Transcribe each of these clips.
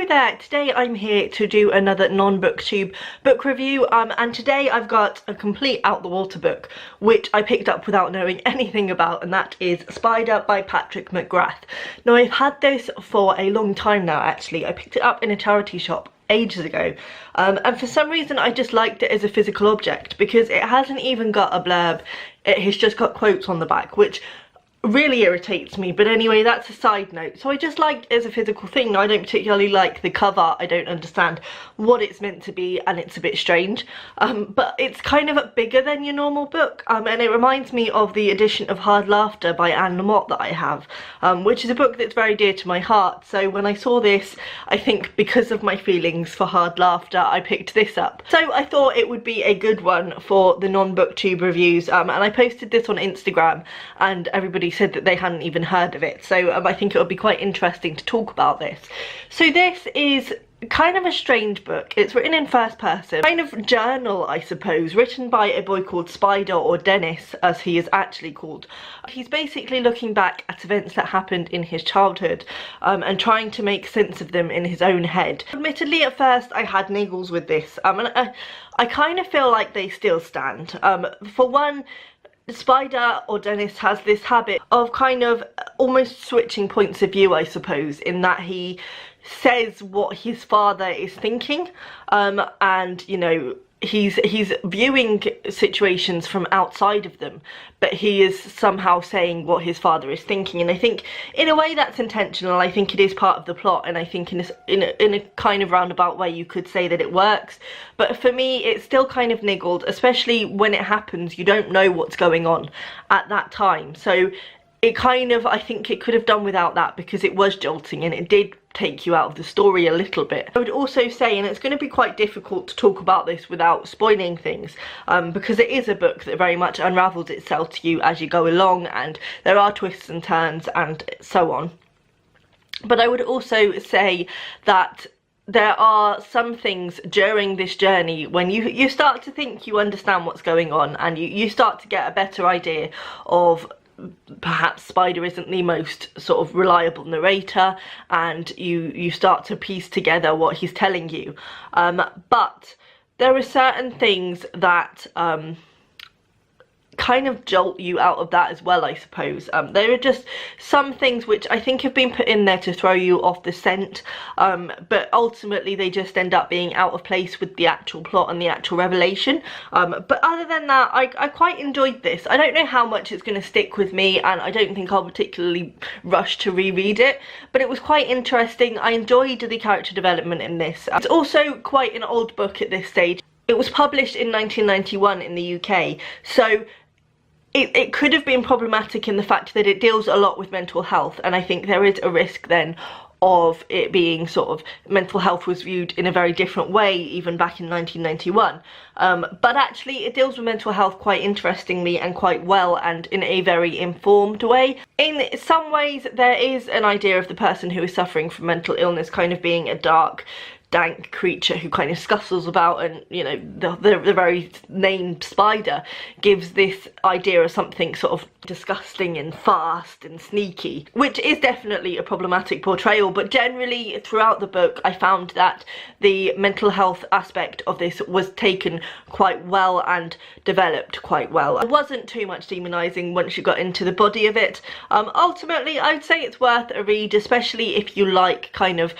Hello there, today I'm here to do another non-booktube book review and today I've got a complete out-the-water book which I picked up without knowing anything about, and that is Spider by Patrick McGrath. Now I've had this for a long time now actually. I picked it up in a charity shop ages ago and for some reason I just liked it as a physical object because it hasn't even got a blurb, it has just got quotes on the back, which really irritates me, but anyway, that's a side note. So I just liked it as a physical thing. I don't particularly like the cover. I don't understand what it's meant to be and it's a bit strange, but it's kind of bigger than your normal book, and it reminds me of the edition of Hard Laughter by Anne Lamott that I have, which is a book that's very dear to my heart. So when I saw this, I think because of my feelings for Hard Laughter, I picked this up. So I thought it would be a good one for the non-booktube reviews, and I posted this on Instagram and everybody said that they hadn't even heard of it, so I think it would be quite interesting to talk about this. So this is kind of a strange book. It's written in first person, kind of journal I suppose, written by a boy called Spider, or Dennis as he is actually called. He's basically looking back at events that happened in his childhood and trying to make sense of them in his own head. Admittedly at first I had niggles with this and I kind of feel like they still stand. For one, Spider, or Dennis, has this habit of kind of almost switching points of view, I suppose, in that he says what his father is thinking, and you know, he's viewing situations from outside of them, but he is somehow saying what his father is thinking, and I think in a way that's intentional. I think it is part of the plot, and I think in a kind of roundabout way you could say that it works, but for me it's still kind of niggled, especially when it happens. You don't know what's going on at that time, so it kind of, I think it could have done without that because it was jolting and it did take you out of the story a little bit. I would also say, and it's going to be quite difficult to talk about this without spoiling things, because it is a book that very much unravels itself to you as you go along, and there are twists and turns and so on. But I would also say that there are some things during this journey when you start to think you understand what's going on, and you start to get a better idea of perhaps Spider isn't the most sort of reliable narrator, and you start to piece together what he's telling you, but there are certain things that kind of jolt you out of that as well, I suppose. There are just some things which I think have been put in there to throw you off the scent, but ultimately they just end up being out of place with the actual plot and the actual revelation. But other than that, I quite enjoyed this. I don't know how much it's going to stick with me, and I don't think I'll particularly rush to reread it, but it was quite interesting. I enjoyed the character development in this. It's also quite an old book at this stage. It was published in 1991 in the UK, so it could have been problematic in the fact that it deals a lot with mental health, and I think there is a risk then of it being sort of, mental health was viewed in a very different way even back in 1991, but actually it deals with mental health quite interestingly and quite well, and in a very informed way. In some ways there is an idea of the person who is suffering from mental illness kind of being a dark, dank creature who kind of scuttles about, and you know, the very name Spider gives this idea of something sort of disgusting and fast and sneaky, which is definitely a problematic portrayal. But generally throughout the book I found that the mental health aspect of this was taken quite well and developed quite well. It wasn't too much demonising once you got into the body of it. Ultimately I'd say it's worth a read, especially if you like kind of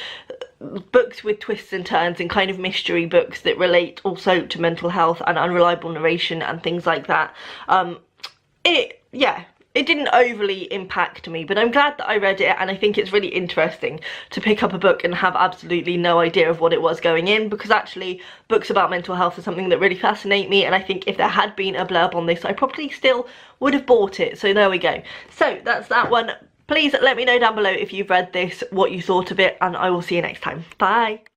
books with twists and turns and kind of mystery books that relate also to mental health and unreliable narration and things like that. It didn't overly impact me, but I'm glad that I read it, and I think it's really interesting to pick up a book and have absolutely no idea of what it was going in, because actually books about mental health are something that really fascinate me, and I think if there had been a blurb on this I probably still would have bought it. So there we go. So that's that one. Please let me know down below if you've read this, what you thought of it, and I will see you next time. Bye!